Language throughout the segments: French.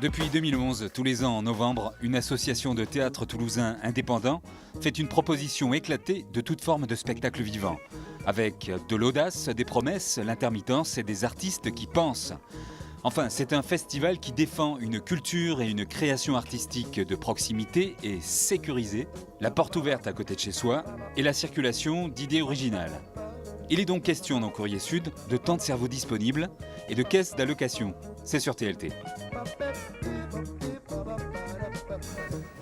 Depuis 2011, tous les ans en novembre, une association de théâtre toulousain indépendant fait une proposition éclatée de toute forme de spectacle vivant, avec de l'audace, des promesses, l'intermittence et des artistes qui pensent. Enfin, c'est un festival qui défend une culture et une création artistique de proximité et sécurisée, la porte ouverte à côté de chez soi et la circulation d'idées originales. Il est donc question dans Courrier Sud de temps de cerveau disponible et de caisse d'allocation. C'est sur TLT.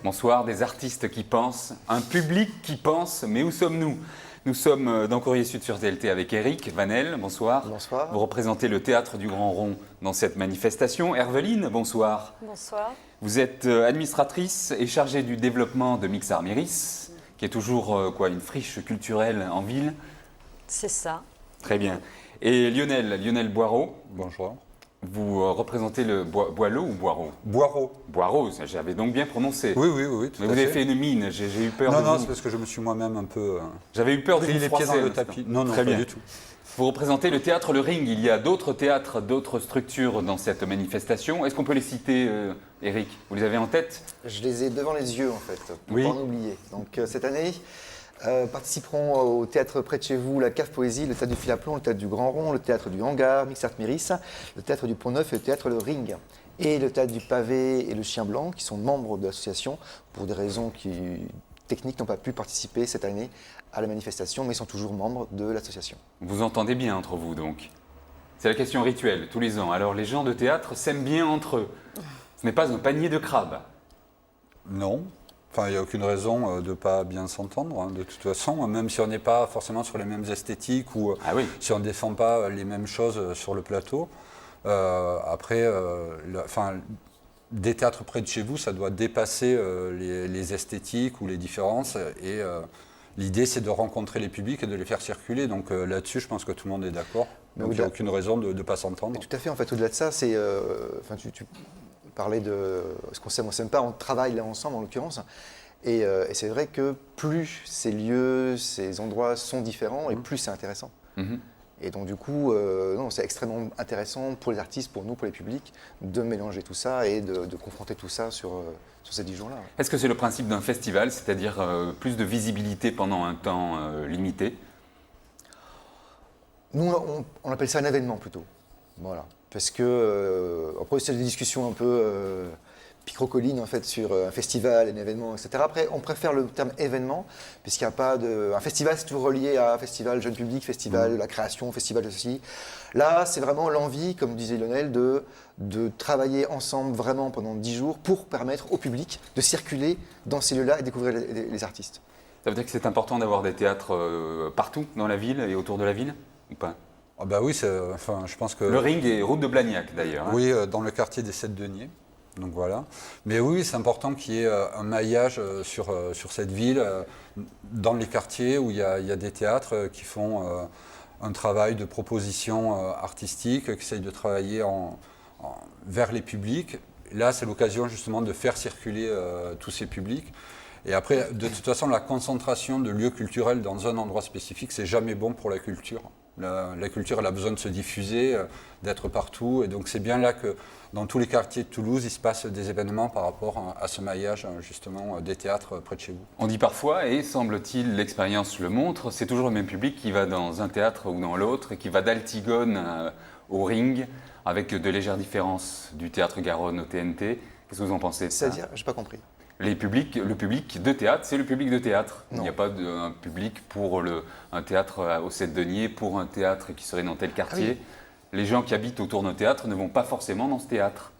Bonsoir, des artistes qui pensent, un public qui pense, mais où sommes-nous ? Nous sommes dans Courrier Sud sur TLT avec Eric Vanel, bonsoir. Bonsoir. Vous représentez le Théâtre du Grand Rond dans cette manifestation. Herveline, bonsoir. Bonsoir. Vous êtes administratrice et chargée du développement de Mixar Méris, qui est toujours une friche culturelle en ville. C'est ça. Très bien. Et Lionel Boireau. Bonjour. Vous représentez le Boileau ou Boireau ? Boireau. Boireau, j'avais donc bien prononcé. Oui, tout Mais à vous avez fait. fait une mine, j'ai eu peur de Non, vous. c'est parce que je me suis moi-même un peu J'avais eu peur de pris vous les pieds froisser dans le un instant. tapis. Non, Très pas bien. du tout. Vous représentez le théâtre Le Ring. Il y a d'autres théâtres, d'autres structures dans cette manifestation. Est-ce qu'on peut les citer, Eric ? Vous les avez en tête ? Je les ai devant les yeux en fait, pour Oui. pas en oublier. Donc cette année, participeront au théâtre près de chez vous, la Cave Poésie, le théâtre du Fil à Plomb, le théâtre du Grand Rond, le théâtre du Hangar, Mixart Méris, le théâtre du Pont-Neuf et le théâtre Le Ring. Et le théâtre du Pavé et le Chien Blanc, qui sont membres de l'association, pour des raisons techniques, n'ont pas pu participer cette année à la manifestation, mais sont toujours membres de l'association. Vous entendez bien entre vous, donc. C'est la question rituelle, tous les ans. Alors, les gens de théâtre s'aiment bien entre eux. Ce n'est pas un panier de crabes. Non. Enfin, il n'y a aucune raison de ne pas bien s'entendre, hein, de toute façon, même si on n'est pas forcément sur les mêmes esthétiques ou Ah oui. si on ne défend pas les mêmes choses sur le plateau. Après, des théâtres près de chez vous, ça doit dépasser les esthétiques ou les différences. Et l'idée, c'est de rencontrer les publics et de les faire circuler. Donc là-dessus, je pense que tout le monde est d'accord. Donc il n'y a aucune raison de ne pas s'entendre. Et tout à fait, en fait, au-delà de ça, c'est. Tu parlais de ce qu'on s'aime, on s'aime pas, on travaille là ensemble en l'occurrence. Et c'est vrai que plus ces lieux, ces endroits sont différents, et plus c'est intéressant. Mhm. Et donc du coup, non, c'est extrêmement intéressant pour les artistes, pour nous, pour les publics, de mélanger tout ça et de confronter tout ça sur ces 10 jours-là. Est-ce que c'est le principe d'un festival, c'est-à-dire plus de visibilité pendant un temps limité ? Nous, on appelle ça un événement plutôt. Voilà. Parce que, après, c'est des discussions un peu picrocolines en fait, sur un festival, un événement, etc. Après, on préfère le terme événement, puisqu'il n'y a pas de. Un festival, c'est toujours relié à festival jeune public, festival de la création, festival de ceci. Là, c'est vraiment l'envie, comme disait Lionel, de travailler ensemble vraiment pendant 10 jours pour permettre au public de circuler dans ces lieux-là et découvrir les artistes. Ça veut dire que c'est important d'avoir des théâtres partout dans la ville et autour de la ville, ou pas ? Ah bah oui, je pense que... Le Ring et route de Blagnac, d'ailleurs. Hein. Oui, dans le quartier des Sept-Deniers. Donc voilà. Mais oui, c'est important qu'il y ait un maillage sur cette ville, dans les quartiers où il y a des théâtres qui font un travail de proposition artistique, qui essayent de travailler vers les publics. Là, c'est l'occasion justement de faire circuler tous ces publics. Et après, de toute façon, la concentration de lieux culturels dans un endroit spécifique, c'est jamais bon pour la culture. La culture, elle a besoin de se diffuser, d'être partout. Et donc, c'est bien là que, dans tous les quartiers de Toulouse, il se passe des événements par rapport à ce maillage, justement, des théâtres près de chez vous. On dit parfois, et semble-t-il, l'expérience le montre, c'est toujours le même public qui va dans un théâtre ou dans l'autre, et qui va d'Altigone au Ring, avec de légères différences du théâtre Garonne au TNT. Qu'est-ce que vous en pensez de ça ? C'est-à-dire, j'ai pas compris. Le public de théâtre, c'est le public de théâtre. Non. Il n'y a pas un public pour un théâtre au Sept-Deniers, pour un théâtre qui serait dans tel quartier. Ah oui. Les gens qui habitent autour d'un théâtre ne vont pas forcément dans ce théâtre.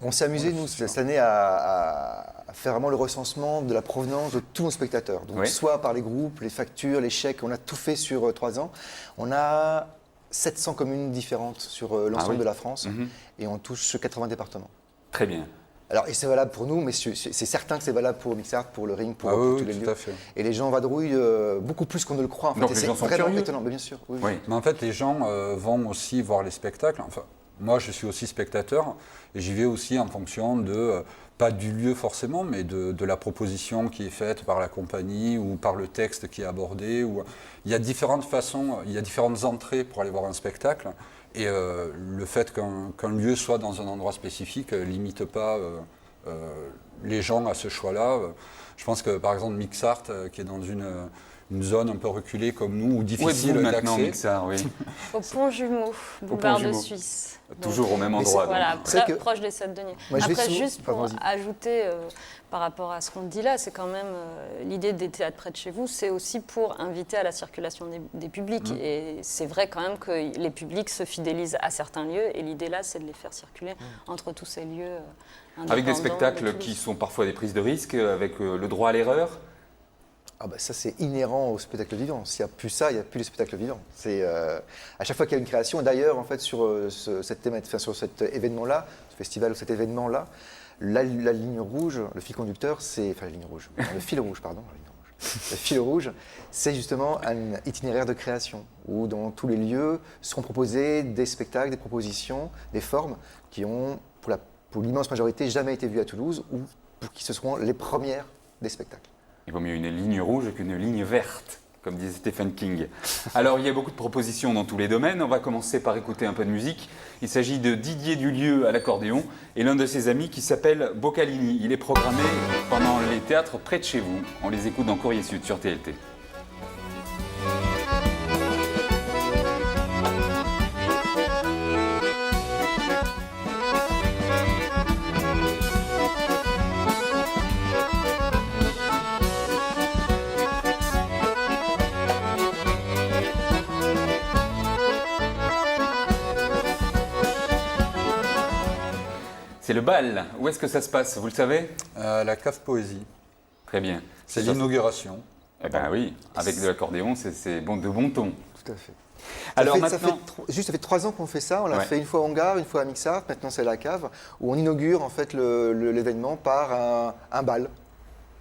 On s'est amusé, nous, cette année, à faire vraiment le recensement de la provenance de tous nos spectateurs. Donc, Oui. soit par les groupes, les factures, les chèques, on a tout fait sur 3 ans. On a 700 communes différentes sur l'ensemble oui. de la France Mhm. et on touche 80 départements. Très bien. Alors, et c'est valable pour nous, mais c'est certain que c'est valable pour Mixart, pour le Ring, pour tous les tout lieux. à fait. Et les gens vadrouillent beaucoup plus qu'on ne le croit. En fait. Donc Et les c'est gens sont vraiment curieux. étonnant, mais bien sûr. Oui. Oui. Mais en fait, les gens vont aussi voir les spectacles. Enfin, moi, je suis aussi spectateur et j'y vais aussi en fonction de, pas du lieu forcément, mais de la proposition qui est faite par la compagnie ou par le texte qui est abordé. Il y a différentes façons, il y a différentes entrées pour aller voir un spectacle. Et le fait qu'un lieu soit dans un endroit spécifique limite pas les gens à ce choix-là. Je pense que par exemple Mixart, qui est dans une zone un peu reculée comme nous, ou difficile maintenant, d'accès. Mixart, oui. Au Pont Jumeau, boulevard de Jumeau. Suisse. Toujours au même Mais endroit. Voilà, donc. C'est que- proche des Sables-Deniers. Moi, je vais Après, souvent- juste pour Vas-y. ajouter par rapport à ce qu'on dit là, c'est quand même l'idée des théâtres près de chez vous, c'est aussi pour inviter à la circulation des publics. Et c'est vrai quand même que les publics se fidélisent à certains lieux, et l'idée là, c'est de les faire circuler entre tous ces lieux indépendants. Avec des de spectacles Toulouse. qui sont parfois des prises de risque, avec le droit à l'erreur. Ah bah ça c'est inhérent au spectacle vivant. S'il n'y a plus ça, il n'y a plus le spectacle vivant. C'est à chaque fois qu'il y a une création. D'ailleurs, en fait, sur cette thématique, enfin, sur cet événement-là, ce festival ou cet événement-là, la ligne rouge, le fil conducteur, c'est enfin la ligne rouge, non, le fil rouge, pardon, la ligne rouge. Le fil rouge, c'est justement un itinéraire de création où dans tous les lieux seront proposés des spectacles, des propositions, des formes qui ont, pour l'immense majorité, jamais été vues à Toulouse ou pour qui ce seront les premières des spectacles. Il vaut mieux une ligne rouge qu'une ligne verte, comme disait Stephen King. Alors, il y a beaucoup de propositions dans tous les domaines. On va commencer par écouter un peu de musique. Il s'agit de Didier Dulieu à l'accordéon et l'un de ses amis qui s'appelle Boccalini. Il est programmé pendant les théâtres près de chez vous. On les écoute dans Courrier Sud sur TLT. C'est le bal. Où est-ce que ça se passe? Vous le savez? La cave poésie, Très bien. c'est Ça, l'inauguration. Eh bien oui, avec de l'accordéon, c'est bon, de bon ton. Tout à fait. Alors ça maintenant, fait 3 ans qu'on fait ça. On l'a Ouais. fait une fois au Hangar, une fois à Mixart. Maintenant, c'est la cave où on inaugure en fait l'événement par un bal.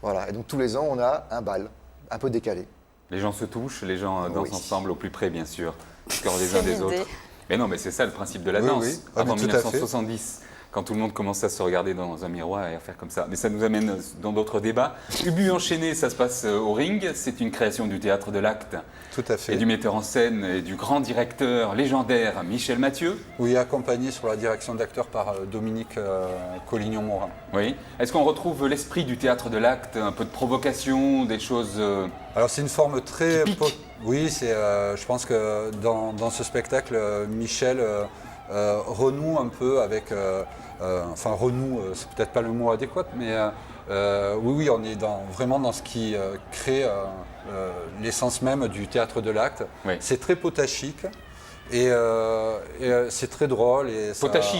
Voilà. Et donc tous les ans, on a un bal un peu décalé. les gens se touchent, les gens dansent Oui. ensemble au plus près, bien sûr, du corps des C'est uns des l'idée. autres. Mais non, mais c'est ça le principe de la Oui, danse. oui. Ah, Avant mais tout à fait. 1970, quand tout le monde commençait à se regarder dans un miroir et à faire comme ça. Mais ça nous amène dans d'autres débats. Ubu enchaîné, ça se passe au Ring. C'est une création du théâtre de l'Acte Tout à et fait. du metteur en scène et du grand directeur légendaire Michel Mathieu. Oui, accompagné sur la direction d'acteur par Dominique Collignon-Morin. Oui. Est-ce qu'on retrouve l'esprit du théâtre de l'Acte, un peu de provocation, des choses Alors c'est une forme très... Qui pique. Oui, je pense que dans ce spectacle, Michel renoue un peu avec... enfin, renoue, c'est peut-être pas le mot adéquat, mais oui, on est vraiment dans ce qui crée l'essence même du théâtre de l'Acte. Oui. C'est très potachique et c'est très drôle. Et ça- potachique?